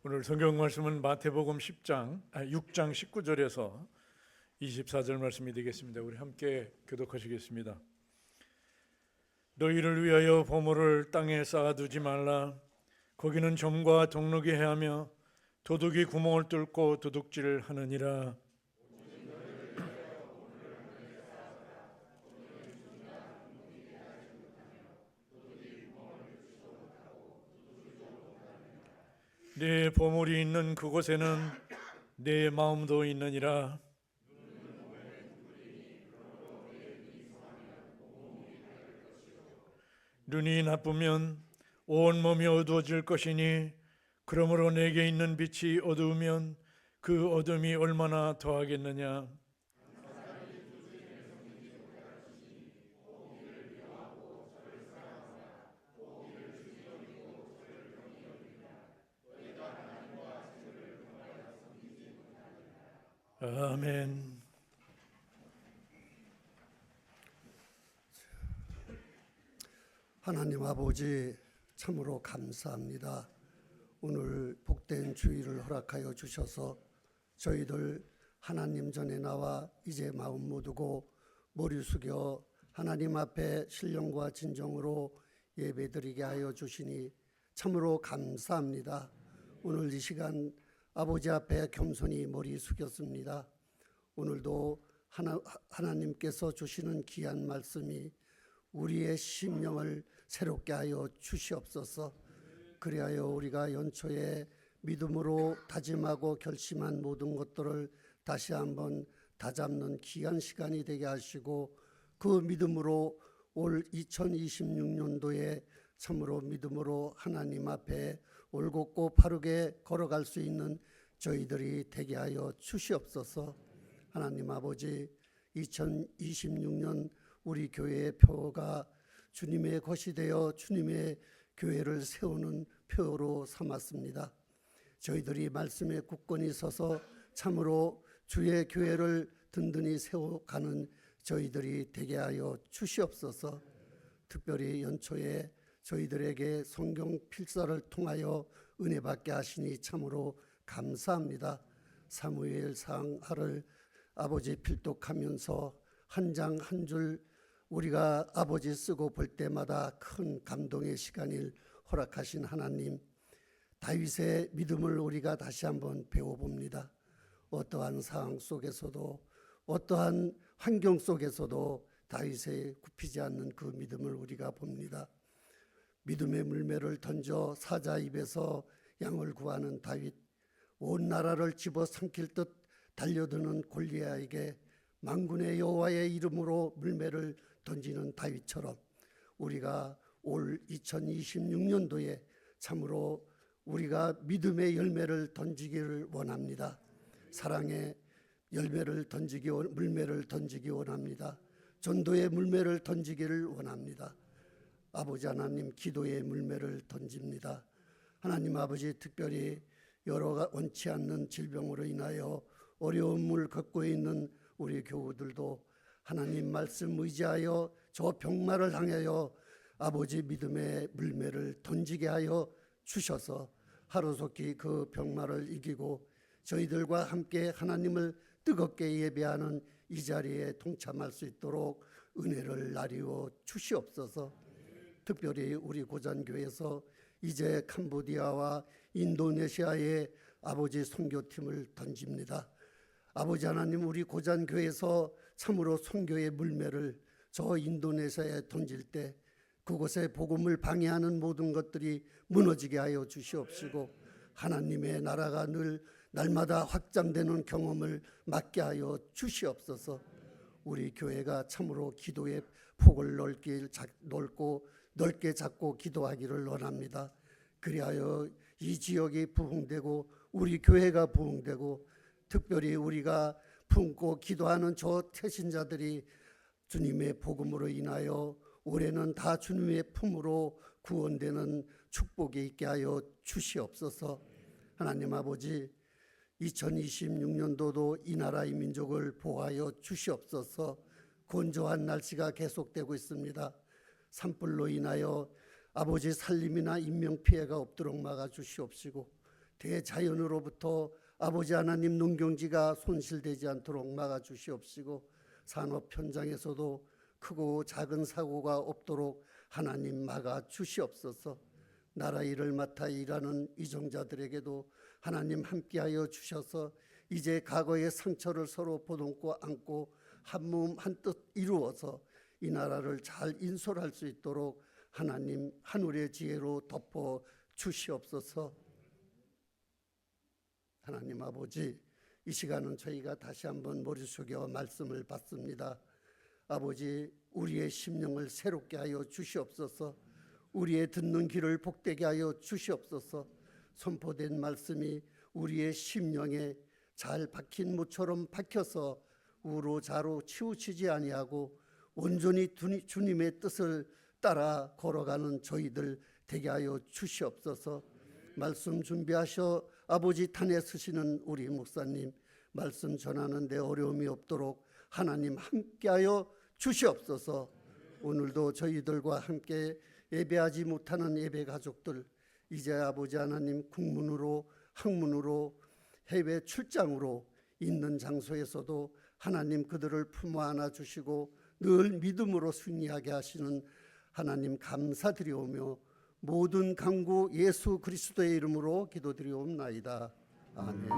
오늘 성경 말씀은 마태복음 6장 19절에서 24절 말씀이 되겠습니다. 우리 함께 교독하시겠습니다. 너희를 위하여 보물을 땅에 쌓아두지 말라. 거기는 점과 동록이 해하며 도둑이 구멍을 뚫고 도둑질을 하느니라. 네 보물이 있는 그곳에는 내 마음도 있느니라. 눈이 나쁘면 온 몸이 어두워질 것이니 그러므로 내게 있는 빛이 어두우면 그 어둠이 얼마나 더하겠느냐. 아멘. 하나님 아버지, 참으로 감사합니다. 오늘 복된 주일을 허락하여 주셔서 저희들 하나님 전에 나와 이제 마음 모두고 머리 숙여 하나님 앞에 신령과 진정으로 예배드리게 하여 주시니 참으로 감사합니다. 오늘 이 시간 아버지 앞에 겸손히 머리 숙였습니다. 오늘도 하나님께서 주시는 귀한 말씀이 우리의 심령을 새롭게 하여 주시옵소서. 그리하여 우리가 연초에 믿음으로 다짐하고 결심한 모든 것들을 다시 한번 다잡는 귀한 시간이 되게 하시고, 그 믿음으로 올 2026년도에 참으로 믿음으로 하나님 앞에 올곧고 바르게 걸어갈 수 있는 저희들이 되게 하여 주시옵소서. 하나님 아버지, 2026년 우리 교회의 표가 주님의 것이 되어 주님의 교회를 세우는 표로 삼았습니다. 저희들이 말씀에 굳건히 서서 참으로 주의 교회를 든든히 세워가는 저희들이 되게 하여 주시옵소서. 특별히 연초에 저희들에게 성경 필사를 통하여 은혜 받게 하시니 참으로 감사합니다. 사무엘상 하를 아버지 필독하면서 한 장 한 줄 우리가 아버지 쓰고 볼 때마다 큰 감동의 시간을 허락하신 하나님, 다윗의 믿음을 우리가 다시 한번 배워봅니다. 어떠한 상황 속에서도 어떠한 환경 속에서도 다윗의 굽히지 않는 그 믿음을 우리가 봅니다. 믿음의 물매를 던져 사자 입에서 양을 구하는 다윗, 온 나라를 집어삼킬 듯 달려드는 골리앗에게 만군의 여호와의 이름으로 물매를 던지는 다윗처럼 우리가 올 2026년도에 참으로 우리가 믿음의 열매를 던지기를 원합니다. 사랑의 열매를 던지기, 물매를 던지기 원합니다. 전도의 물매를 던지기를 원합니다. 아버지 하나님, 기도의 물매를 던집니다. 하나님 아버지, 특별히 여러 원치 않는 질병으로 인하여 어려움을 겪고 있는 우리 교우들도 하나님 말씀 의지하여 저 병마를 향하여 아버지 믿음의 물매를 던지게 하여 주셔서 하루속히 그 병마를 이기고 저희들과 함께 하나님을 뜨겁게 예배하는 이 자리에 동참할 수 있도록 은혜를 나리워 주시옵소서. 특별히 우리 고잔교회에서 이제 캄보디아와 인도네시아의 아버지 선교팀을 던집니다. 아버지 하나님, 우리 고잔교회에서 참으로 선교의 물매를 저 인도네시아에 던질 때 그곳의 복음을 방해하는 모든 것들이 무너지게 하여 주시옵시고, 하나님의 나라가 늘 날마다 확장되는 경험을 맡게 하여 주시옵소서. 우리 교회가 참으로 기도의 폭을 넓게 잡고 기도하기를 원합니다. 그리하여 이 지역이 부흥되고 우리 교회가 부흥되고, 특별히 우리가 품고 기도하는 저 태신자들이 주님의 복음으로 인하여 올해는 다 주님의 품으로 구원되는 축복이 있게 하여 주시옵소서. 하나님 아버지, 2026년도도 이 나라의 민족을 보호하여 주시옵소서. 건조한 날씨가 계속되고 있습니다. 산불로 인하여 아버지 살림이나 인명피해가 없도록 막아주시옵시고, 대자연으로부터 아버지 하나님 농경지가 손실되지 않도록 막아주시옵시고 산업 현장에서도 크고 작은 사고가 없도록 하나님 막아주시옵소서. 나라 일을 맡아 일하는 위정자들에게도 하나님 함께하여 주셔서 이제 과거의 상처를 서로 보듬고 안고 한몸 한뜻 이루어서 이 나라를 잘 인솔할 수 있도록 하나님 하늘의 지혜로 덮어 주시옵소서. 하나님 아버지, 이 시간은 저희가 다시 한번 머리 숙여 말씀을 받습니다. 아버지, 우리의 심령을 새롭게 하여 주시옵소서. 우리의 듣는 귀를 복되게 하여 주시옵소서. 선포된 말씀이 우리의 심령에 잘 박힌 무처럼 박혀서 우로자로 치우치지 아니하고 온전히 주님의 뜻을 따라 걸어가는 저희들 되게 하여 주시옵소서. 말씀 준비하셔 아버지 탄에 서시는 우리 목사님, 말씀 전하는 데 어려움이 없도록 하나님 함께하여 주시옵소서. 오늘도 저희들과 함께 예배하지 못하는 예배 가족들, 이제 아버지 하나님 국문으로 학문으로 해외 출장으로 있는 장소에서도 하나님 그들을 품어 안아 주시고 늘 믿음으로 승리하게 하시는 하나님 감사드리오며 모든 간구 예수 그리스도의 이름으로 기도드리옵나이다. 아멘.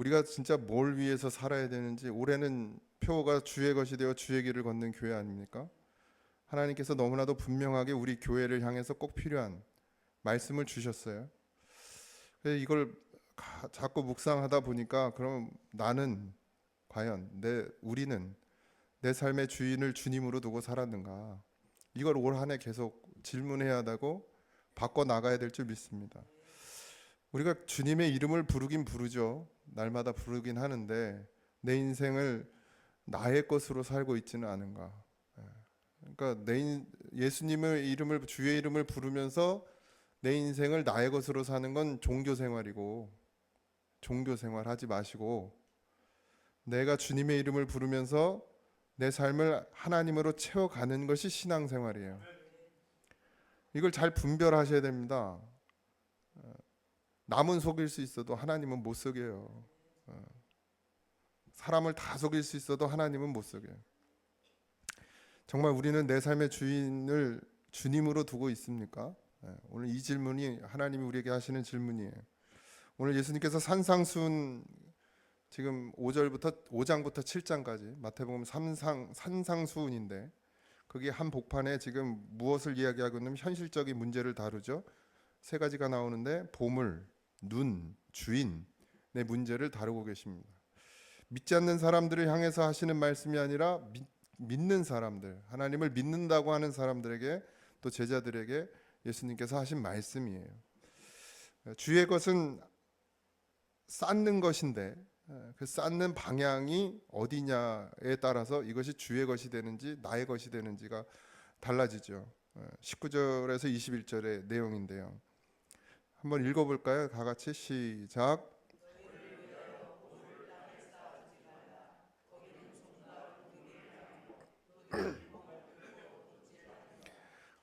우리가 진짜 뭘 위해서 살아야 되는지, 올해는 표가 주의 것이 되어 주의 길을 걷는 교회 아닙니까? 하나님께서 너무나도 분명하게 우리 교회를 향해서 꼭 필요한 말씀을 주셨어요. 그래서 이걸 자꾸 묵상하다 보니까, 그럼 나는 과연 우리는 내 삶의 주인을 주님으로 두고 살았는가? 이걸 올 한 해 계속 질문해야 하고 바꿔 나가야 될 줄 믿습니다. 우리가 주님의 이름을 부르긴 부르죠. 날마다 부르긴 하는데 내 인생을 나의 것으로 살고 있지는 않은가? 그러니까 예수님의 이름을, 주의 이름을 부르면서 내 인생을 나의 것으로 사는 건 종교 생활이고, 종교 생활 하지 마시고, 내가 주님의 이름을 부르면서 내 삶을 하나님으로 채워가는 것이 신앙생활이에요. 이걸 잘 분별하셔야 됩니다. 남은 속일 수 있어도 하나님은 못 속여요. 사람을 다 속일 수 있어도 하나님은 못 속여요. 정말 우리는 내 삶의 주인을 주님으로 두고 있습니까? 오늘 이 질문이 하나님이 우리에게 하시는 질문이에요. 오늘 예수님께서 산상순, 지금 5장부터 7장까지 마태복음 산상수훈인데, 거기 한 복판에 지금 무엇을 이야기하고 있냐면 현실적인 문제를 다루죠. 세 가지가 나오는데 보물, 눈, 주인, 내 문제를 다루고 계십니다. 믿지 않는 사람들을 향해서 하시는 말씀이 아니라 믿는 사람들, 하나님을 믿는다고 하는 사람들에게, 또 제자들에게 예수님께서 하신 말씀이에요. 주의 것은 쌓는 것인데 그 쌓는 방향이 어디냐에 따라서 이것이 주의 것이 되는지 나의 것이 되는지가 달라지죠. 19절에서 21절의 내용인데요. 한번 읽어볼까요? 다 같이 시작.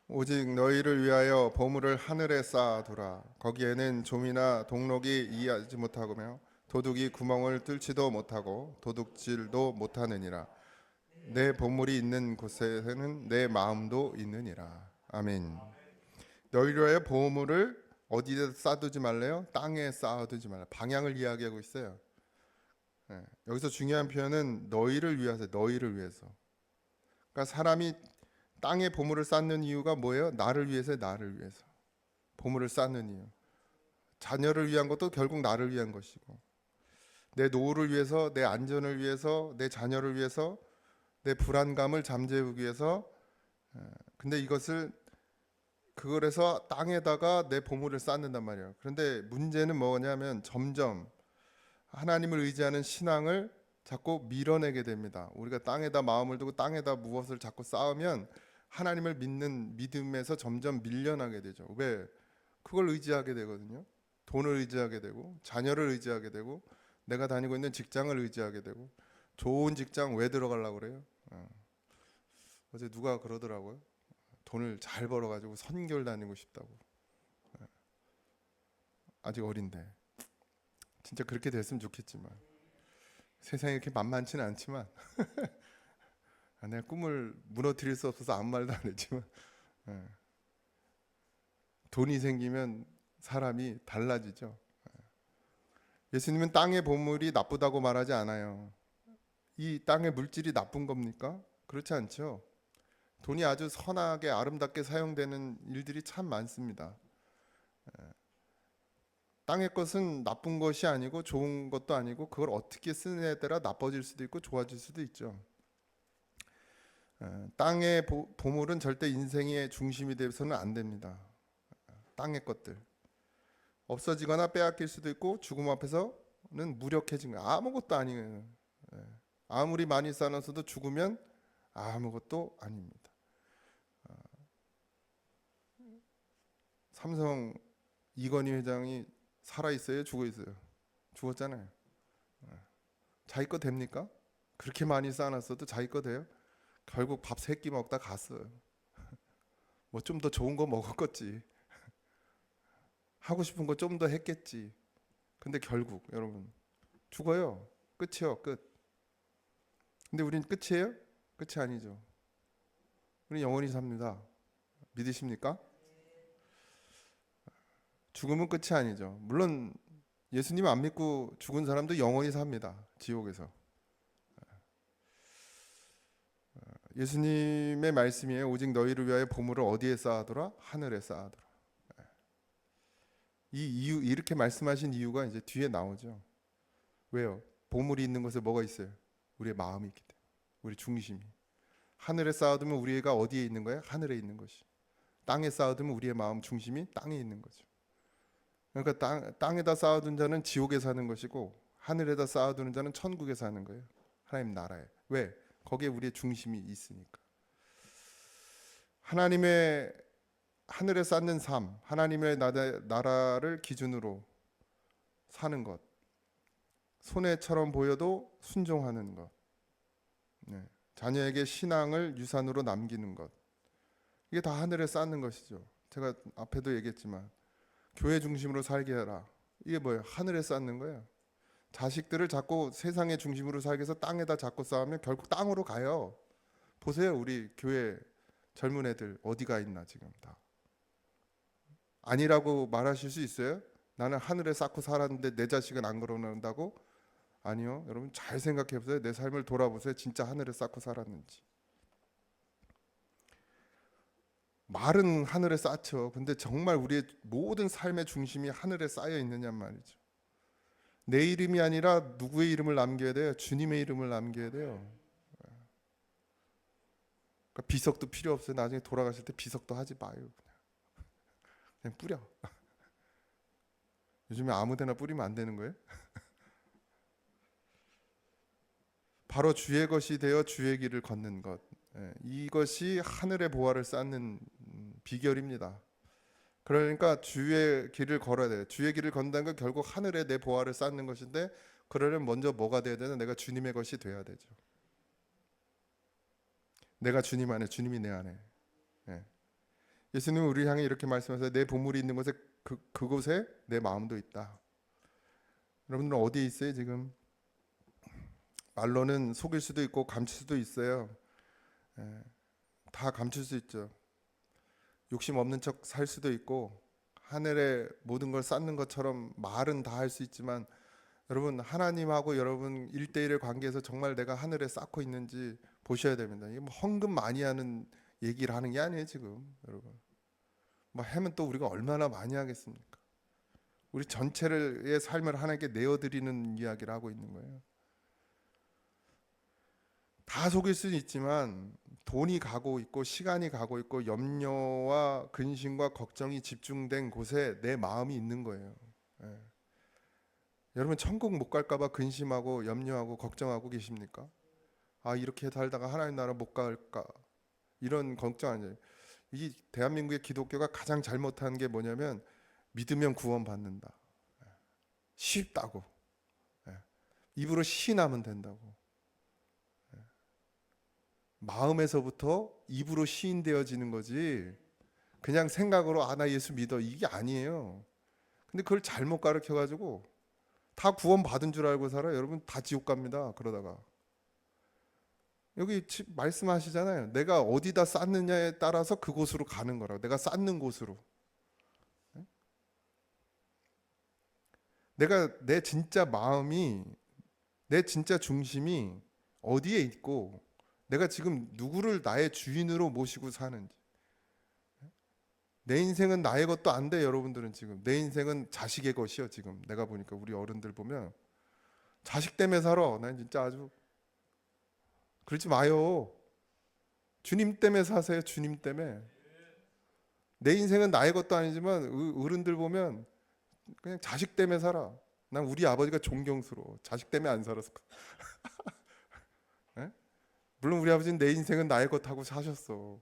오직 너희를 위하여 보물을 하늘에 쌓아두라. 거기에는 좀이나 동록이 이하지 못하며 도둑이 구멍을 뚫지도 못하고 도둑질도 못하느니라. 내 보물이 있는 곳에는 내 마음도 있느니라. 아멘. 너희를 위하여 보물을 어디에 쌓아두지 말래요? 땅에 쌓아두지 말라. 방향을 이야기하고 있어요. 여기서 중요한 표현은 너희를 위해서, 너희를 위해서. 그러니까 사람이 땅에 보물을 쌓는 이유가 뭐예요? 나를 위해서, 나를 위해서. 보물을 쌓는 이유. 자녀를 위한 것도 결국 나를 위한 것이고, 내 노후를 위해서, 내 안전을 위해서, 내 자녀를 위해서, 내 불안감을 잠재우기 위해서. 근데 그걸 해서 땅에다가 내 보물을 쌓는단 말이에요. 그런데 문제는 뭐냐면 점점 하나님을 의지하는 신앙을 자꾸 밀어내게 됩니다. 우리가 땅에다 마음을 두고 땅에다 무엇을 자꾸 쌓으면 하나님을 믿는 믿음에서 점점 밀려나게 되죠. 왜? 그걸 의지하게 되거든요. 돈을 의지하게 되고, 자녀를 의지하게 되고, 내가 다니고 있는 직장을 의지하게 되고. 좋은 직장 왜 들어가려고 그래요? 어제 누가 그러더라고요. 돈을 잘 벌어가지고 선교를 다니고 싶다고. 아직 어린데 진짜 그렇게 됐으면 좋겠지만, 세상이 이렇게 만만치는 않지만 내가 꿈을 무너뜨릴 수 없어서 아무 말도 안 했지만, 돈이 생기면 사람이 달라지죠. 예수님은 땅의 보물이 나쁘다고 말하지 않아요. 이 땅의 물질이 나쁜 겁니까? 그렇지 않죠. 돈이 아주 선하게 아름답게 사용되는 일들이 참 많습니다. 땅의 것은 나쁜 것이 아니고 좋은 것도 아니고, 그걸 어떻게 쓰느냐에 따라 나빠질 수도 있고 좋아질 수도 있죠. 땅의 보물은 절대 인생의 중심이 되어서는 안 됩니다. 땅의 것들 없어지거나 빼앗길 수도 있고, 죽음 앞에서는 무력해진 거예요. 아무것도 아니에요. 아무리 많이 쌓아서도 죽으면 아무것도 아닙니다. 삼성 이건희 회장이 살아 있어요, 죽어 있어요? 죽었잖아요. 자기 거 됩니까? 그렇게 많이 쌓아놨어도 자기 거 돼요? 결국 밥 3끼 먹다 갔어요. 뭐 좀 더 좋은 거 먹었겠지. 하고 싶은 거 좀 더 했겠지. 근데 결국 여러분 죽어요. 끝이요, 끝. 근데 우린 끝이에요? 끝이 아니죠. 우린 영원히 삽니다. 믿으십니까? 죽음은 끝이 아니죠. 물론 예수님 안 믿고 죽은 사람도 영원히 삽니다. 지옥에서. 예수님의 말씀이에요. 오직 너희를 위하여 보물을 어디에 쌓아두라? 하늘에 쌓아두라. 이렇게 말씀하신 이유가 이제 뒤에 나오죠. 왜요? 보물이 있는 곳에 뭐가 있어요? 우리의 마음이 있기 때문에. 우리 중심이. 하늘에 쌓아두면 우리가 어디에 있는 거예요? 하늘에 있는 것이. 땅에 쌓아두면 우리의 마음 중심이 땅에 있는 거죠. 그러니까 땅에다 쌓아둔 자는 지옥에 사는 것이고 하늘에다 쌓아두는 자는 천국에 사는 거예요. 하나님 나라에. 왜? 거기에 우리의 중심이 있으니까. 하나님의 하늘에 쌓는 삶, 하나님의 나라를 기준으로 사는 것, 손해처럼 보여도 순종하는 것, 네. 자녀에게 신앙을 유산으로 남기는 것, 이게 다 하늘에 쌓는 것이죠. 제가 앞에도 얘기했지만 교회 중심으로 살게 하라. 이게 뭐예요? 하늘에 쌓는 거예요. 자식들을 자꾸 세상의 중심으로 살게 해서 땅에다 자꾸 쌓으면 결국 땅으로 가요. 보세요, 우리 교회 젊은 애들 어디가 있나 지금 다. 아니라고 말하실 수 있어요? 나는 하늘에 쌓고 살았는데 내 자식은 안 그러는다고? 아니요. 여러분 잘 생각해 보세요. 내 삶을 돌아보세요. 진짜 하늘에 쌓고 살았는지. 말은 하늘에 쌓죠. 근데 정말 우리의 모든 삶의 중심이 하늘에 쌓여 있느냐 말이죠. 내 이름이 아니라 누구의 이름을 남겨야 돼요? 주님의 이름을 남겨야 돼요. 그러니까 비석도 필요 없어요. 나중에 돌아가실 때 비석도 하지 마요. 그냥 뿌려. 요즘에 아무데나 뿌리면 안 되는 거예요? 바로 주의 것이 되어 주의 길을 걷는 것. 이것이 하늘의 보화를 쌓는 비결입니다. 그러니까 주의 길을 걸어야 돼요. 주의 길을 건다는 건 결국 하늘에 내 보화를 쌓는 것인데, 그러려면 먼저 뭐가 돼야 되나? 내가 주님의 것이 돼야 되죠. 내가 주님 안에, 주님이 내 안에. 예수님은 우리 향해 이렇게 말씀하세요. 내 보물이 있는 곳에 그곳에 내 마음도 있다. 여러분들은 어디에 있어요 지금? 말로는 속일 수도 있고 감출 수도 있어요. 다 감출 수 있죠. 욕심 없는 척 살 수도 있고 하늘에 모든 걸 쌓는 것처럼 말은 다 할 수 있지만, 여러분 하나님하고 여러분 1대1의 관계에서 정말 내가 하늘에 쌓고 있는지 보셔야 됩니다. 이게 뭐 헌금 많이 하는 얘기를 하는 게 아니에요 지금. 여러분 뭐 하면 또 우리가 얼마나 많이 하겠습니까? 우리 전체의 삶을 하나님께 내어드리는 이야기를 하고 있는 거예요. 다 속일 수는 있지만 돈이 가고 있고 시간이 가고 있고 염려와 근심과 걱정이 집중된 곳에 내 마음이 있는 거예요. 여러분 천국 못 갈까 봐 근심하고 염려하고 걱정하고 계십니까? 아, 이렇게 살다가 하나님 나라 못 갈까, 이런 걱정 아니에요. 이 대한민국의 기독교가 가장 잘못한 게 뭐냐면 믿으면 구원받는다. 쉽다고. 입으로 시인하면 된다고. 마음에서부터 입으로 시인되어지는 거지 그냥 생각으로 아 나 예수 믿어 이게 아니에요. 근데 그걸 잘못 가르쳐가지고 다 구원받은 줄 알고 살아요. 여러분 다 지옥 갑니다. 그러다가 여기 말씀하시잖아요. 내가 어디다 쌓느냐에 따라서 그곳으로 가는 거라고. 내가 쌓는 곳으로. 내가 내 진짜 마음이, 내 진짜 중심이 어디에 있고 내가 지금 누구를 나의 주인으로 모시고 사는지. 내 인생은 나의 것도 안 돼. 여러분들은 지금 내 인생은 자식의 것이요. 지금 내가 보니까 우리 어른들 보면 자식 때문에 살아. 난 진짜 아주 그러지 마요. 주님 때문에 사세요. 주님 때문에. 내 인생은 나의 것도 아니지만 어른들 보면 그냥 자식 때문에 살아. 난 우리 아버지가 존경스러워. 자식 때문에 안 살았어. 물론 우리 아버지는 내 인생은 나의 것 하고 사셨어.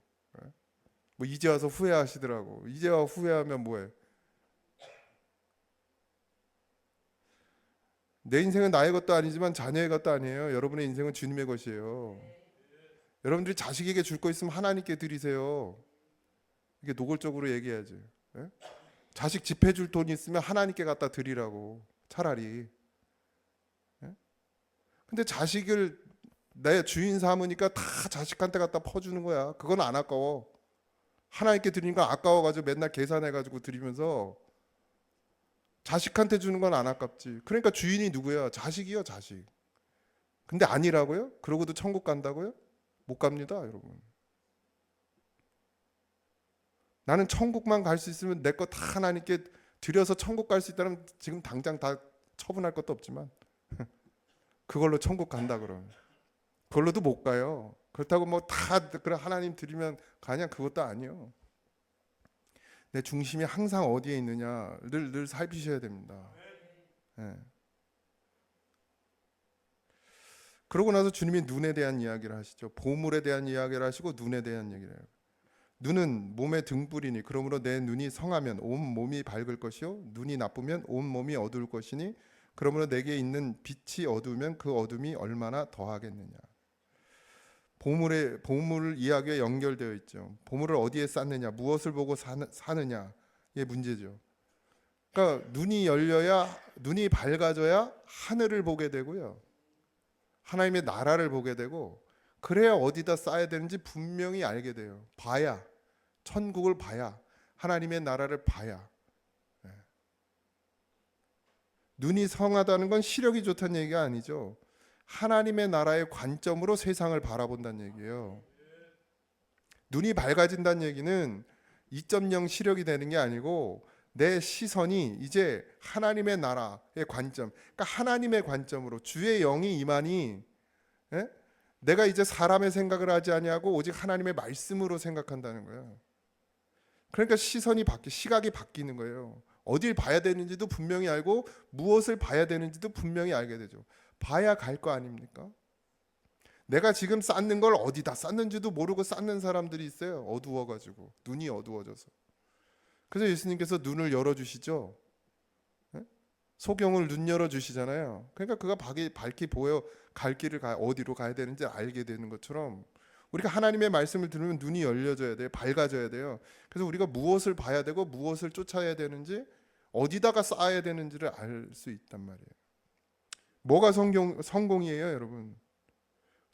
뭐 이제 와서 후회하시더라고. 이제 와 후회하면 뭐해? 내 인생은 나의 것도 아니지만 자녀의 것도 아니에요. 여러분의 인생은 주님의 것이에요. 여러분들이 자식에게 줄 거 있으면 하나님께 드리세요. 이게 노골적으로 얘기해야지. 자식 집해 줄 돈 있으면 하나님께 갖다 드리라고. 차라리. 근데 자식을 내 주인 삼으니까 다 자식한테 갖다 퍼주는 거야. 그건 안 아까워. 하나님께 드리니까 아까워가지고 맨날 계산해가지고 드리면서 자식한테 주는 건 안 아깝지. 그러니까 주인이 누구야? 자식이요, 자식. 근데 아니라고요? 그러고도 천국 간다고요? 못 갑니다, 여러분. 나는 천국만 갈 수 있으면 내 거 다 하나님께 드려서 천국 갈 수 있다면 지금 당장 다 처분할 것도 없지만 그걸로 천국 간다 그러면 그걸로도 못 가요. 그렇다고 뭐 다 그래 하나님 드리면 가냐? 그것도 아니요. 내 중심이 항상 어디에 있느냐를 늘 살피셔야 됩니다. 예. 그러고 나서 주님이 눈에 대한 이야기를 하시죠. 보물에 대한 이야기를 하시고 눈에 대한 얘기를 해요. 눈은 몸의 등불이니 그러므로 내 눈이 성하면 온 몸이 밝을 것이요 눈이 나쁘면 온 몸이 어두울 것이니 그러므로 내게 있는 빛이 어두우면 그 어둠이 얼마나 더하겠느냐. 보물 이야기에 연결되어 있죠. 보물을 어디에 쌓느냐, 무엇을 보고 사느냐의 문제죠. 그러니까 눈이 열려야, 눈이 밝아져야 하늘을 보게 되고요, 하나님의 나라를 보게 되고, 그래야 어디다 쌓아야 되는지 분명히 알게 돼요. 봐야, 천국을 봐야, 하나님의 나라를 봐야. 눈이 성하다는 건 시력이 좋다는 얘기가 아니죠. 하나님의 나라의 관점으로 세상을 바라본다는 얘기예요. 눈이 밝아진다는 얘기는 2.0 시력이 되는 게 아니고 내 시선이 이제 하나님의 나라의 관점, 그러니까 하나님의 관점으로 주의 영이 임하니, 예? 내가 이제 사람의 생각을 하지 아니하고 오직 하나님의 말씀으로 생각한다는 거예요. 그러니까 시각이 바뀌는 거예요. 어딜 봐야 되는지도 분명히 알고 무엇을 봐야 되는지도 분명히 알게 되죠. 봐야 갈 거 아닙니까? 내가 지금 쌓는 걸 어디다 쌓는지도 모르고 쌓는 사람들이 있어요. 어두워가지고, 눈이 어두워져서. 그래서 예수님께서 눈을 열어주시죠. 소경을 눈 열어주시잖아요. 그러니까 그가 밝게 보여 갈 길을 어디로 가야 되는지 알게 되는 것처럼 우리가 하나님의 말씀을 들으면 눈이 열려져야 돼요. 밝아져야 돼요. 그래서 우리가 무엇을 봐야 되고 무엇을 쫓아야 되는지, 어디다가 쌓아야 되는지를 알 수 있단 말이에요. 뭐가 성공이에요, 여러분?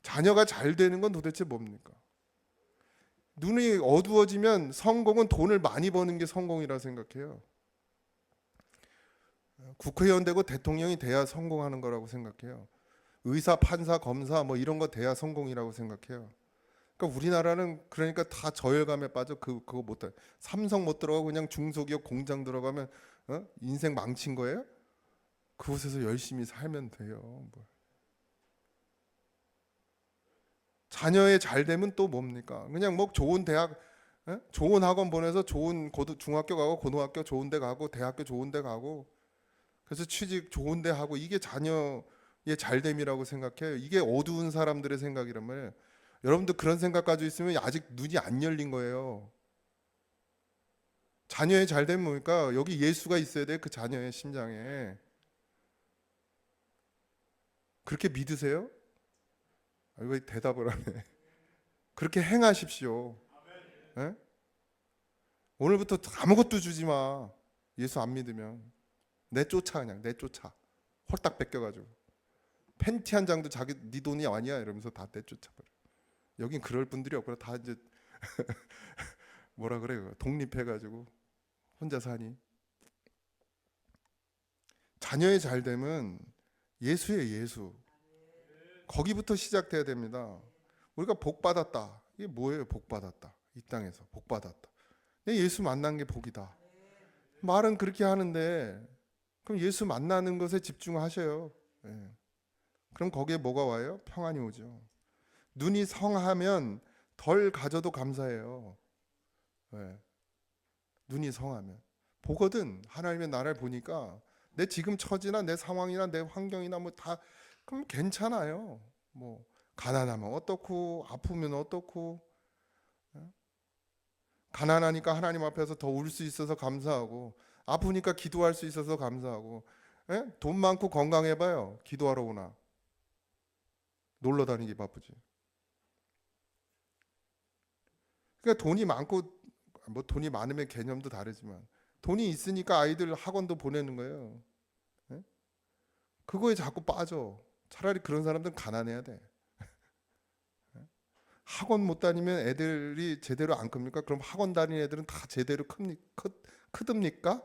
자녀가 잘 되는 건 도대체 뭡니까? 눈이 어두워지면 성공은 돈을 많이 버는 게 성공이라 생각해요. 국회의원 되고 대통령이 돼야 성공하는 거라고 생각해요. 의사, 판사, 검사 뭐 이런 거 돼야 성공이라고 생각해요. 그러니까 우리나라는 그러니까 다 저열감에 빠져. 그거 못 해. 삼성 못 들어가고 그냥 중소기업 공장 들어가면 인생 망친 거예요? 그곳에서 열심히 살면 돼요. 뭐. 자녀의 잘 되면 또 뭡니까? 그냥 뭐 좋은 대학, 좋은 학원 보내서 좋은 중학교 가고 고등학교 좋은 데 가고 대학교 좋은 데 가고, 그래서 취직 좋은 데 하고, 이게 자녀의 잘됨이라고 생각해요. 이게 어두운 사람들의 생각이란 말이에요. 여러분도 그런 생각 가지고 있으면 아직 눈이 안 열린 거예요. 자녀의 잘됨은 뭡니까? 여기 예수가 있어야 돼, 그 자녀의 심장에. 그렇게 믿으세요? 왜 대답을 하네. 그렇게 행하십시오. 네? 오늘부터 아무것도 주지 마. 예수 안 믿으면 내쫓아, 그냥 내쫓아. 홀딱 뺏겨가지고 팬티 한 장도 네 돈이 아니야 이러면서 다 내쫓아버려. 여긴 그럴 분들이 없고 다 이제 뭐라 그래요? 독립해가지고 혼자 사니. 자녀의 잘됨은 예수예요, 예수. 거기부터 시작돼야 됩니다. 우리가 복 받았다. 이게 뭐예요? 복 받았다. 이 땅에서 복 받았다. 내 예수 만난 게 복이다. 말은 그렇게 하는데 그럼 예수 만나는 것에 집중하셔요. 네. 그럼 거기에 뭐가 와요? 평안이 오죠. 눈이 성하면 덜 가져도 감사해요. 네. 눈이 성하면 보거든. 하나님의 나라를 보니까 내 지금 처지나 내 상황이나 내 환경이나 뭐 다 그럼 괜찮아요. 뭐 가난하면 어떻고 아프면 어떻고, 가난하니까 하나님 앞에서 더 울 수 있어서 감사하고, 아프니까 기도할 수 있어서 감사하고, 돈 많고 건강해봐요. 기도하러 오나 놀러 다니기 바쁘지. 그러니까 돈이 많고, 뭐 돈이 많으면 개념도 다르지만 돈이 있으니까 아이들 학원도 보내는 거예요. 그거에 자꾸 빠져. 차라리 그런 사람들은 가난해야 돼. 학원 못 다니면 애들이 제대로 안 큽니까? 그럼 학원 다니는 애들은 다 제대로 크듭니까?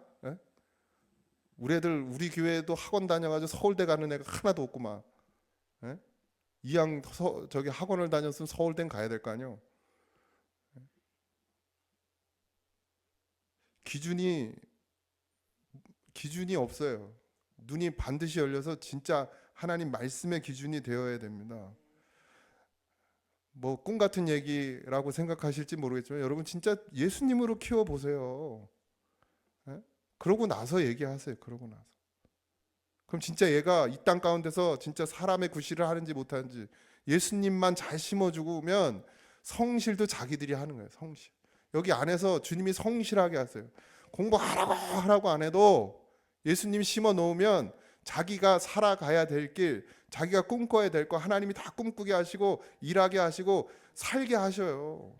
우리 애들 우리 교회도 학원 다녀가지고 서울대 가는 애가 하나도 없구만. 예? 이왕 저기 학원을 다녔으면 서울대는 가야 될 거 아니요. 기준이 없어요. 눈이 반드시 열려서 진짜 하나님 말씀의 기준이 되어야 됩니다. 뭐 꿈 같은 얘기라고 생각하실지 모르겠지만 여러분 진짜 예수님으로 키워 보세요. 예? 그러고 나서 얘기하세요. 그러고 나서. 그럼 진짜 얘가 이 땅 가운데서 진짜 사람의 구실을 하는지 못하는지 예수님만 잘 심어주면 성실도 자기들이 하는 거예요. 성실. 여기 안에서 주님이 성실하게 하세요. 공부하라고 안 해도 예수님 심어 놓으면 자기가 살아가야 될 길, 자기가 꿈꿔야 될 거 하나님이 다 꿈꾸게 하시고 일하게 하시고 살게 하셔요.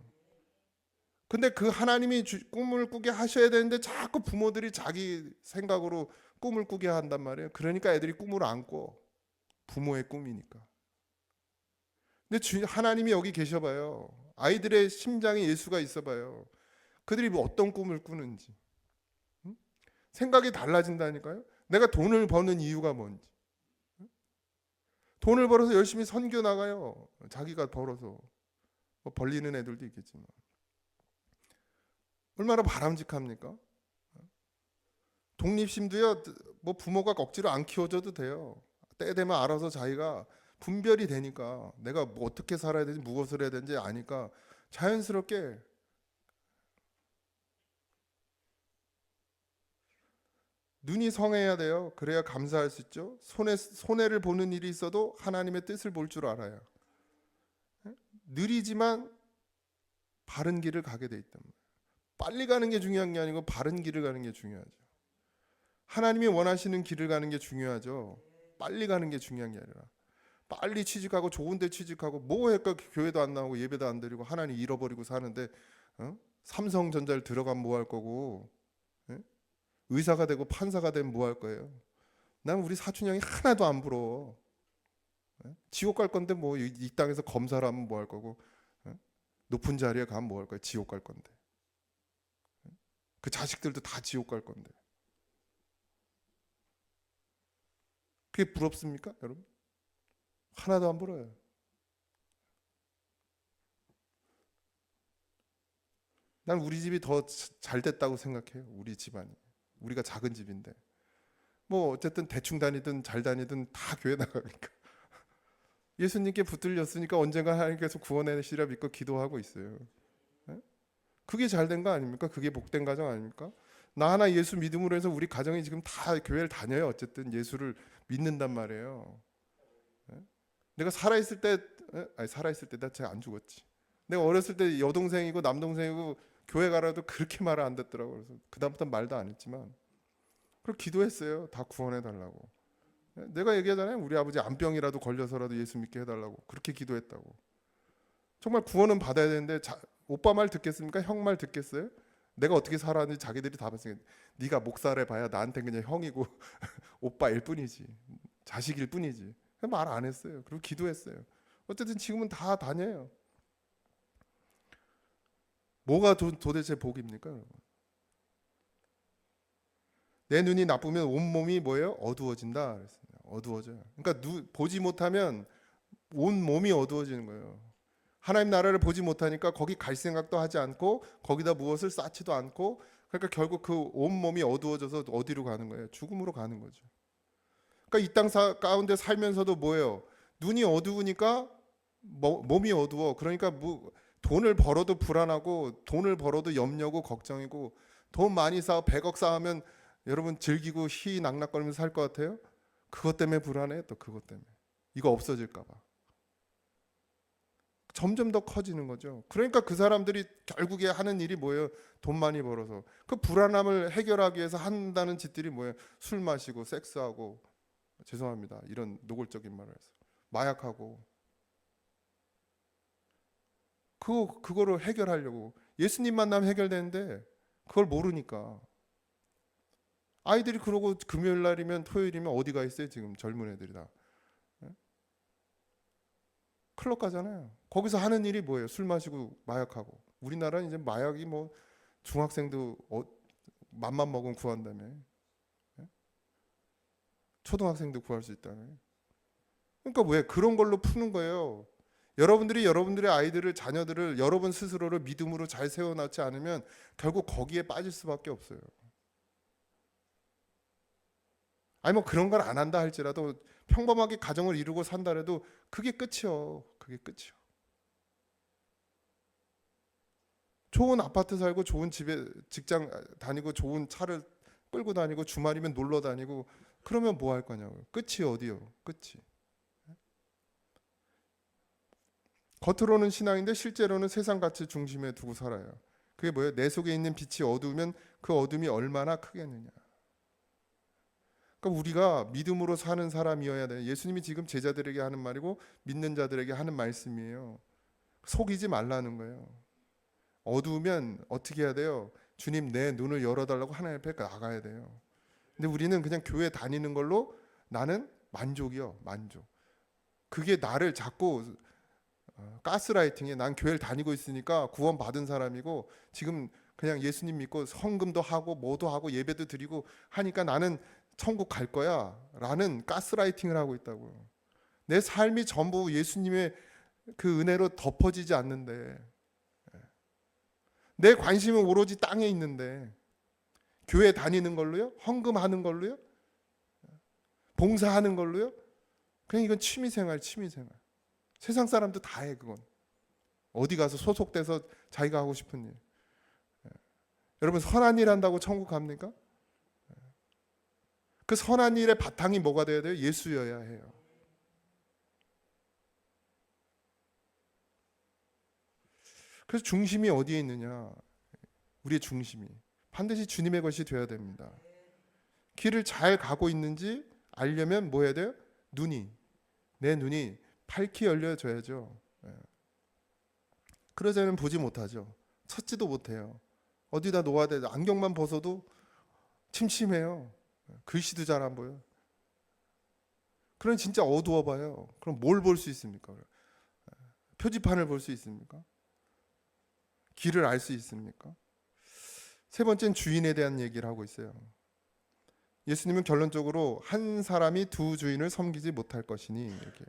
근데 그 하나님이 꿈을 꾸게 하셔야 되는데 자꾸 부모들이 자기 생각으로 꿈을 꾸게 한단 말이에요. 그러니까 애들이 꿈을 안 꿔. 부모의 꿈이니까. 근데 하나님이 여기 계셔봐요. 아이들의 심장에 예수가 있어봐요. 그들이 뭐 어떤 꿈을 꾸는지. 생각이 달라진다니까요. 내가 돈을 버는 이유가 뭔지. 돈을 벌어서 열심히 선교 나가요. 자기가 벌어서. 뭐 벌리는 애들도 있겠지만. 얼마나 바람직합니까? 독립심도요. 뭐 부모가 억지로 안 키워줘도 돼요. 때 되면 알아서 자기가 분별이 되니까 내가 뭐 어떻게 살아야 되는지 무엇을 해야 되는지 아니까 자연스럽게. 눈이 성해야 돼요. 그래야 감사할 수 있죠. 손해를 보는 일이 있어도 하나님의 뜻을 볼 줄 알아요. 느리지만 바른 길을 가게 돼 있단 말이에요. 빨리 가는 게 중요한 게 아니고 바른 길을 가는 게 중요하죠. 하나님이 원하시는 길을 가는 게 중요하죠. 빨리 가는 게 중요한 게 아니라 빨리 취직하고 좋은 데 취직하고 뭐 할까 교회도 안 나오고 예배도 안 드리고 하나님 잃어버리고 사는데 삼성전자를 들어가면 뭐 할 거고 의사가 되고 판사가 되면 뭐 할 거예요? 난 우리 사촌 형이 하나도 안 부러워. 지옥 갈 건데 뭐 이 땅에서 검사를 하면 뭐 할 거고 높은 자리에 가면 뭐 할 거예요? 지옥 갈 건데. 그 자식들도 다 지옥 갈 건데. 그게 부럽습니까, 여러분? 하나도 안 부러워요. 난 우리 집이 더 잘 됐다고 생각해요. 우리 집안이. 우리가 작은 집인데 뭐 어쨌든 대충 다니든 잘 다니든 다 교회 나가니까 예수님께 붙들렸으니까 언젠가 하나님께서 구원해 주시리라 믿고 기도하고 있어요. 그게 잘 된 거 아닙니까? 그게 복된 가정 아닙니까? 나 하나 예수 믿음으로 해서 우리 가정이 지금 다 교회를 다녀요. 어쨌든 예수를 믿는단 말이에요. 내가 살아있을 때 나 제가 안 죽었지. 내가 어렸을 때 여동생이고 남동생이고 교회 가라도 그렇게 말을 안 듣더라고. 그래서 그다음부터는 말도 안 했지만 그걸 기도했어요. 다 구원해 달라고. 내가 얘기하잖아요. 우리 아버지 암병이라도 걸려서라도 예수 믿게 해달라고 그렇게 기도했다고. 정말 구원은 받아야 되는데 오빠 말 듣겠습니까? 형 말 듣겠어요? 내가 어떻게 살았는지 자기들이 다 봤으니까 네가 목살해 봐야 나한테 그냥 형이고 오빠일 뿐이지 자식일 뿐이지. 말 안 했어요. 그리고 기도했어요. 어쨌든 지금은 다 다녀요. 뭐가 도대체 복입니까? 여러분? 내 눈이 나쁘면 온 몸이 뭐예요? 어두워진다. 그랬습니다. 어두워져요. 그러니까 보지 못하면 온 몸이 어두워지는 거예요. 하나님 나라를 보지 못하니까 거기 갈 생각도 하지 않고 거기다 무엇을 쌓지도 않고 그러니까 결국 그 온 몸이 어두워져서 어디로 가는 거예요? 죽음으로 가는 거죠. 그러니까 이 땅 가운데 살면서도 뭐예요? 눈이 어두우니까 몸이 어두워. 그러니까 돈을 벌어도 불안하고 돈을 벌어도 염려고 걱정이고 돈 많이 쌓아 100억 쌓으면 여러분 즐기고 희낙낙거리면서 살 것 같아요? 그것 때문에 불안해. 또 그것 때문에 이거 없어질까 봐 점점 더 커지는 거죠. 그러니까 그 사람들이 결국에 하는 일이 뭐예요? 돈 많이 벌어서 그 불안함을 해결하기 위해서 한다는 짓들이 뭐예요? 술 마시고 섹스하고 죄송합니다. 이런 노골적인 말을 해서 마약하고 그거를 해결하려고 예수님 만나면 해결되는데 그걸 모르니까 아이들이 그러고 금요일 날이면 토요일이면 어디 가 있어요? 지금 젊은 애들이 다 클럽 가잖아요. 거기서 하는 일이 뭐예요? 술 마시고 마약하고. 우리나라는 이제 마약이 뭐 중학생도 맘만 먹으면 구한다며. 초등학생도 구할 수 있다네. 그러니까 왜 그런 걸로 푸는 거예요. 여러분들이 여러분들의 아이들을, 자녀들을 여러분 스스로를 믿음으로 잘 세워놓지 않으면 결국 거기에 빠질 수밖에 없어요. 아니 뭐 그런 걸 안 한다 할지라도 평범하게 가정을 이루고 산다 해도 그게 끝이요. 그게 끝이요. 좋은 아파트 살고 좋은 집에 직장 다니고 좋은 차를 끌고 다니고 주말이면 놀러 다니고 그러면 뭐 할 거냐고요. 끝이 어디요? 끝이. 겉으로는 신앙인데 실제로는 세상 가치 중심에 두고 살아요. 그게 뭐예요? 내 속에 있는 빛이 어두우면 그 어둠이 얼마나 크겠느냐. 그러니까 우리가 믿음으로 사는 사람이어야 돼요. 예수님이 지금 제자들에게 하는 말이고 믿는 자들에게 하는 말씀이에요. 속이지 말라는 거예요. 어두우면 어떻게 해야 돼요? 주님 내 눈을 열어달라고 하나님 앞에 나가야 돼요. 근데 우리는 그냥 교회 다니는 걸로 나는 만족이요. 만족. 그게 나를 자꾸 가스라이팅해. 난 교회를 다니고 있으니까 구원 받은 사람이고 지금 그냥 예수님 믿고 헌금도 하고 뭐도 하고 예배도 드리고 하니까 나는 천국 갈 거야 라는 가스라이팅을 하고 있다고요. 내 삶이 전부 예수님의 그 은혜로 덮어지지 않는데, 내 관심은 오로지 땅에 있는데 교회 다니는 걸로요? 헌금하는 걸로요? 봉사하는 걸로요? 그냥 이건 취미생활. 세상 사람도 다 해 그건. 어디 가서 소속돼서 자기가 하고 싶은 일. 여러분 선한 일 한다고 천국 갑니까? 그 선한 일의 바탕이 뭐가 돼야 돼요? 예수여야 해요. 그래서 중심이 어디에 있느냐? 우리의 중심이 반드시 주님의 것이 되어야 됩니다. 길을 잘 가고 있는지 알려면 뭐 해야 돼요? 내 눈이 밝히 열려져야죠. 그러자면 보지 못하죠. 찾지도 못해요. 어디다 놓아야 돼? 안경만 벗어도 침침해요. 글씨도 잘 안 보여. 그럼 진짜 어두워 봐요. 그럼 뭘 볼 수 있습니까? 표지판을 볼 수 있습니까? 길을 알 수 있습니까? 세 번째는 주인에 대한 얘기를 하고 있어요. 예수님은 결론적으로 한 사람이 두 주인을 섬기지 못할 것이니 이렇게.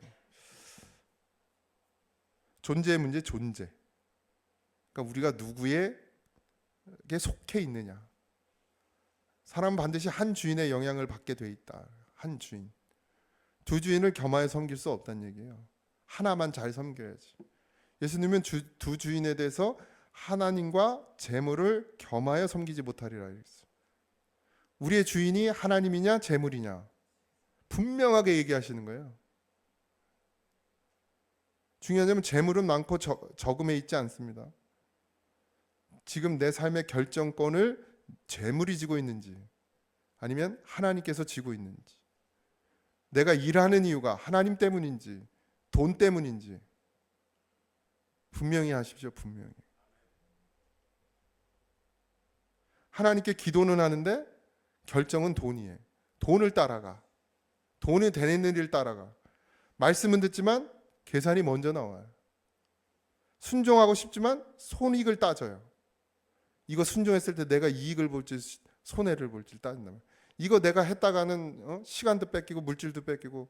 존재의 문제, 존재. 그러니까 우리가 누구에게 속해 있느냐. 사람은 반드시 한 주인의 영향을 받게 돼 있다. 한 주인. 두 주인을 겸하여 섬길 수 없다는 얘기예요. 하나만 잘 섬겨야지. 예수님은 두 주인에 대해서 하나님과 재물을 겸하여 섬기지 못하리라 했어요. 우리의 주인이 하나님이냐 재물이냐 분명하게 얘기하시는 거예요. 중요한 점은 재물은 많고 적음에 있지 않습니다. 지금 내 삶의 결정권을 재물이 지고 있는지 아니면 하나님께서 지고 있는지, 내가 일하는 이유가 하나님 때문인지 돈 때문인지 분명히 하십시오. 분명히. 하나님께 기도는 하는데 결정은 돈이에요. 돈을 따라가. 돈이 되는 일을 따라가. 말씀은 듣지만 계산이 먼저 나와요. 순종하고 싶지만 손익을 따져요. 이거 순종했을 때 내가 이익을 볼지 손해를 볼지 따진다면, 이거 내가 했다가는 시간도 뺏기고 물질도 뺏기고.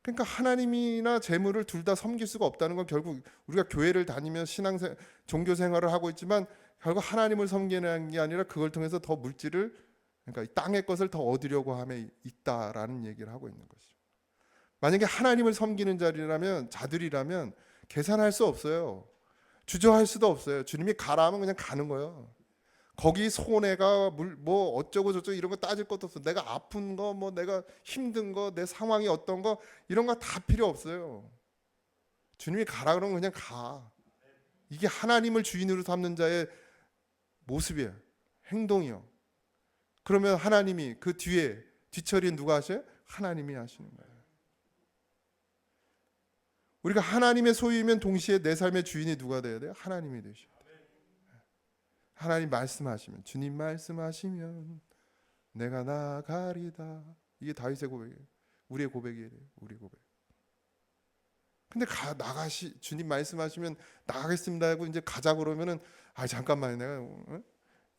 그러니까 하나님이나 재물을 둘 다 섬길 수가 없다는 건 결국 우리가 교회를 다니며 종교 생활을 하고 있지만 결국 하나님을 섬기는 게 아니라 그걸 통해서 더 물질을, 그러니까 이 땅의 것을 더 얻으려고 함에 있다라는 얘기를 하고 있는 것이죠. 만약에 하나님을 섬기는 자들이라면 계산할 수 없어요. 주저할 수도 없어요. 주님이 가라 하면 그냥 가는 거예요. 거기 손해가 뭐 어쩌고 저쩌고 이런 거 따질 것도 없어. 내가 아픈 거, 뭐 내가 힘든 거, 내 상황이 어떤 거 이런 거 다 필요 없어요. 주님이 가라 그러면 그냥 가. 이게 하나님을 주인으로 삼는 자의 모습이에요. 행동이요. 그러면 하나님이 그 뒤처리는 누가 하셔요? 하나님이 하시는 거예요. 우리가 하나님의 소유이면 동시에 내 삶의 주인이 누가 돼야 돼요? 하나님이 되셔야 돼요. 하나님 말씀하시면, 주님 말씀하시면 내가 나가리다. 이게 다윗의 고백이에요. 우리의 고백이에요. 우리 고백. 근데 주님 말씀하시면 나가겠습니다 하고 이제 가자 그러면은 잠깐만요. 내가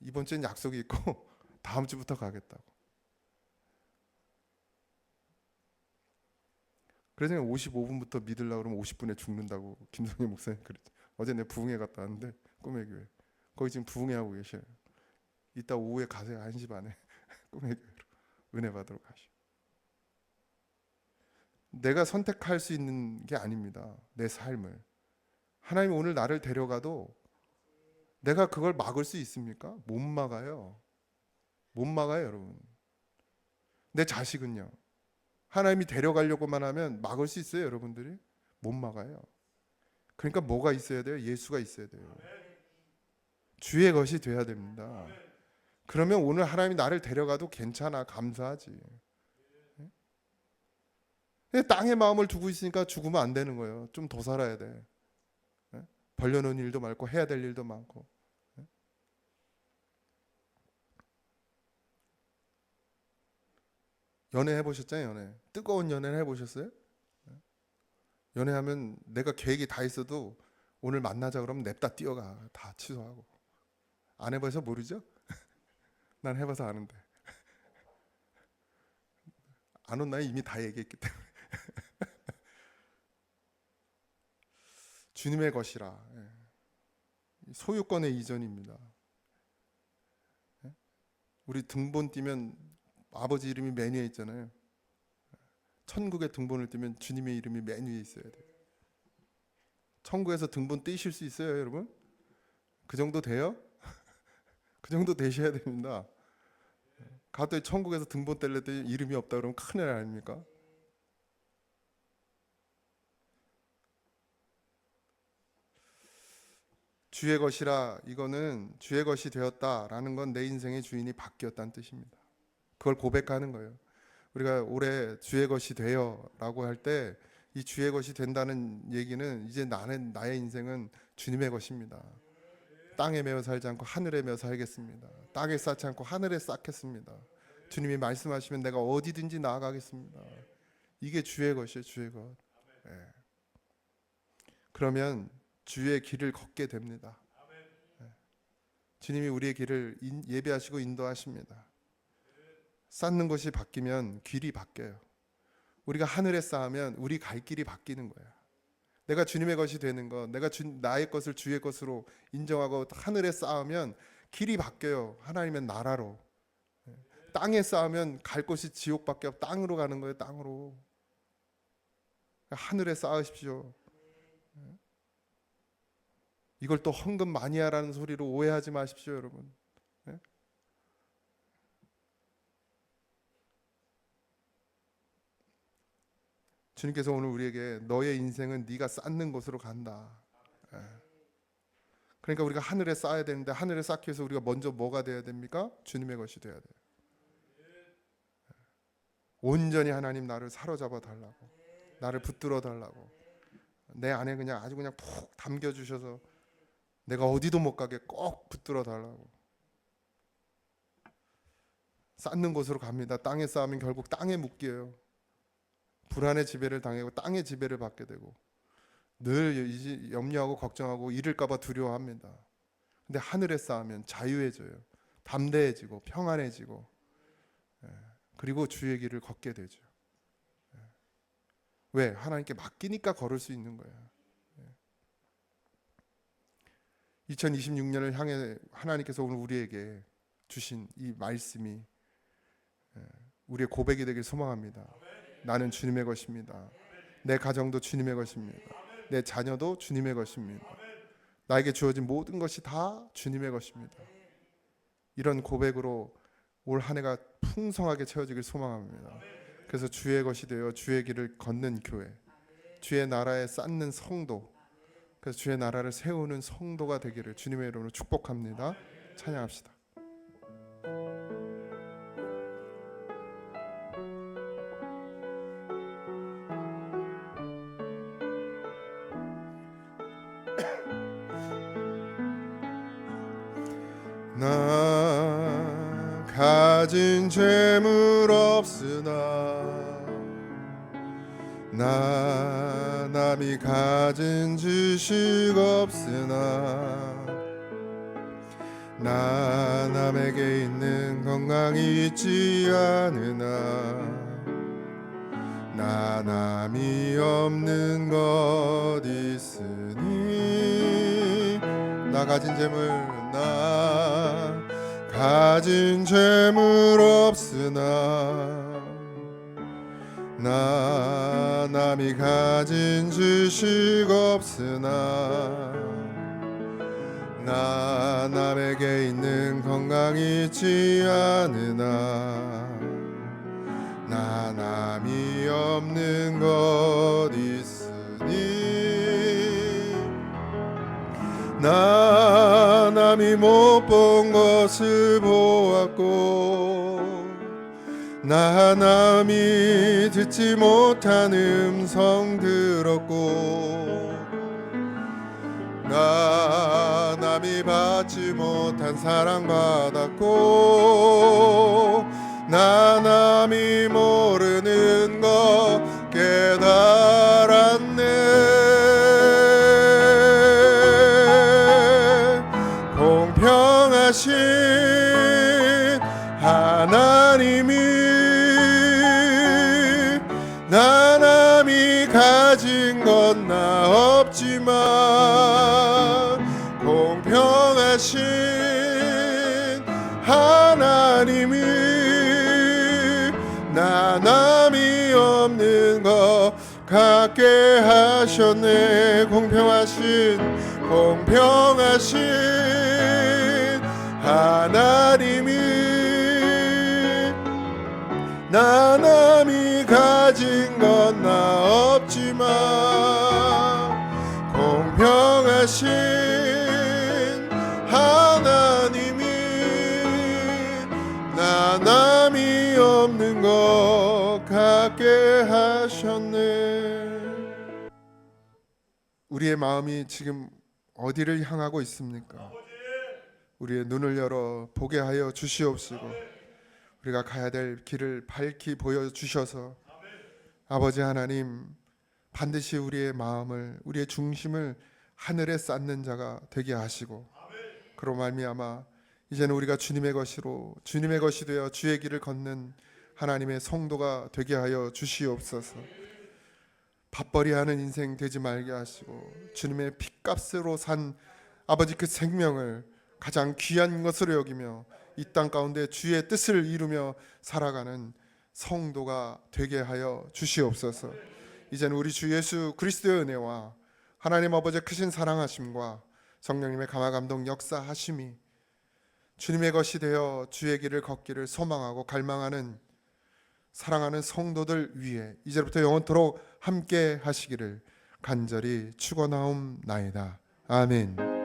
이번 주엔 약속이 있고 다음 주부터 가겠다고. 그래서 55분부터 믿으려고 그러면 50분에 죽는다고 김성희 목사님 그랬죠. 어제 내 부흥회 갔다 왔는데 꿈의 교회 거기 지금 부흥회 하고 계셔요. 이따 오후에 가세요. 1시 반에 꿈의 교회로 은혜 받으러 가시오. 내가 선택할 수 있는 게 아닙니다. 내 삶을. 하나님이 오늘 나를 데려가도 내가 그걸 막을 수 있습니까? 못 막아요. 못 막아요, 여러분. 내 자식은요. 하나님이 데려가려고만 하면 막을 수 있어요, 여러분들이? 못 막아요. 그러니까 뭐가 있어야 돼요? 예수가 있어야 돼요. 주의 것이 돼야 됩니다. 그러면 오늘 하나님이 나를 데려가도 괜찮아, 감사하지. 땅에 마음을 두고 있으니까 죽으면 안 되는 거예요. 좀 더 살아야 돼. 벌려놓은 일도 많고 해야 될 일도 많고. 연애 해보셨잖아요. 연애. 뜨거운 연애를 해보셨어요? 연애하면 내가 계획이 다 있어도 오늘 만나자 그러면 냅다 뛰어가. 다 취소하고. 안 해봐서 모르죠? 난 해봐서 아는데. 안 온 나이 이미 다 얘기했기 때문에. 주님의 것이라. 소유권의 이전입니다. 우리 등본 띄면 아버지 이름이 맨 위에 있잖아요. 천국의 등본을 띄면 주님의 이름이 맨 위에 있어야 돼요. 천국에서 등본 띄실 수 있어요, 여러분? 그 정도 돼요? 그 정도 되셔야 됩니다. 가도 천국에서 등본 뗄래 때 이름이 없다 그러면 큰일 아닙니까? 주의 것이라, 이거는 주의 것이 되었다라는 건 내 인생의 주인이 바뀌었다는 뜻입니다. 그걸 고백하는 거예요. 우리가 올해 주의 것이 되어라고 할 때 이 주의 것이 된다는 얘기는 이제 나의 인생은 주님의 것입니다. 땅에 매어 살지 않고 하늘에 매어 살겠습니다. 땅에 쌓지 않고 하늘에 쌓겠습니다. 주님이 말씀하시면 내가 어디든지 나아가겠습니다. 이게 주의 것이에요, 주의 것. 네. 그러면 주의 길을 걷게 됩니다. 네. 주님이 우리의 길을 예배하시고 인도하십니다. 쌓는 것이 바뀌면 길이 바뀌어요. 우리가 하늘에 쌓으면 우리 갈 길이 바뀌는 거야. 내가 주님의 것이 되는 것, 내가 나의 것을 주의 것으로 인정하고 하늘에 쌓으면 길이 바뀌어요. 하나님의 나라로. 땅에 쌓으면 갈 곳이 지옥밖에 없고 땅으로 가는 거예요. 땅으로. 하늘에 쌓으십시오. 이걸 또 헌금 많이 하라는 소리로 오해하지 마십시오, 여러분. 주님께서 오늘 우리에게 너의 인생은 네가 쌓는 곳으로 간다. 그러니까 우리가 하늘에 쌓아야 되는데 하늘에 쌓기 위해서 우리가 먼저 뭐가 돼야 됩니까? 주님의 것이 돼야 돼요. 온전히 하나님 나를 사로잡아 달라고, 나를 붙들어 달라고, 내 안에 그냥 아주 그냥 푹 담겨 주셔서 내가 어디도 못 가게 꼭 붙들어 달라고. 쌓는 곳으로 갑니다. 땅에 쌓으면 결국 땅에 묶여요. 불안의 지배를 당하고 땅의 지배를 받게 되고 늘 염려하고 걱정하고 잃을까 봐 두려워합니다. 근데 하늘에 쌓으면 자유해져요. 담대해지고 평안해지고, 그리고 주의 길을 걷게 되죠. 왜? 하나님께 맡기니까 걸을 수 있는 거예요. 2026년을 향해 하나님께서 오늘 우리에게 주신 이 말씀이 우리의 고백이 되길 소망합니다. 나는 주님의 것입니다. 내 가정도 주님의 것입니다. 내 자녀도 주님의 것입니다. 나에게 주어진 모든 것이 다 주님의 것입니다. 이런 고백으로 올 한 해가 풍성하게 채워지길 소망합니다. 그래서 주의 것이 되어 주의 길을 걷는 교회, 주의 나라에 쌓는 성도, 그래서 주의 나라를 세우는 성도가 되기를 주님의 이름으로 축복합니다. 찬양합시다. 나 가진 재물 없으나 나 남이 가진 지식 없으나 나 남에게 있는 건강이 있지 않으나 나 남이 없는 것 있으니 나 가진 재물 나 가진 재물 없으나 나 남이 가진 지식 없으나 나 남에게 있는 건강이 있지 않으나 나 남이 없는 것 있으니 나 남이 못 본 것을 보았고 나 남이 듣지 못한 음성 들었고 나 남이 받지 못한 사랑 받았고 나 남이 모르는 것 깨달았네. 공평하신 하나님이 나 남이 가진 건 나 없지만 공평하신 하나님이 나 남이 없는 것 갖게 하셨네. 공평하신 하나님이 나 남이 가진 건 나 없지만 공평하신 하나님이 나 남이 없는 것 갖게 하셨네. 우리의 마음이 지금 어디를 향하고 있습니까? 우리의 눈을 열어 보게 하여 주시옵시고 우리가 가야 될 길을 밝히 보여주셔서 아버지 하나님 반드시 우리의 마음을 우리의 중심을 하늘에 쌓는 자가 되게 하시고 그로 말미암아 이제는 우리가 주님의 것이로 주님의 것이 되어 주의 길을 걷는 하나님의 성도가 되게 하여 주시옵소서. 밥벌이하는 인생 되지 말게 하시고 주님의 핏값으로 산 아버지 그 생명을 가장 귀한 것으로 여기며 이 땅 가운데 주의 뜻을 이루며 살아가는 성도가 되게 하여 주시옵소서. 이제는 우리 주 예수 그리스도의 은혜와 하나님 아버지의 크신 사랑하심과 성령님의 감화감동 역사하심이 주님의 것이 되어 주의 길을 걷기를 소망하고 갈망하는 사랑하는 성도들 위해 이제부터 영원토록 함께 하시기를 간절히 축원하옵나이다. 아멘.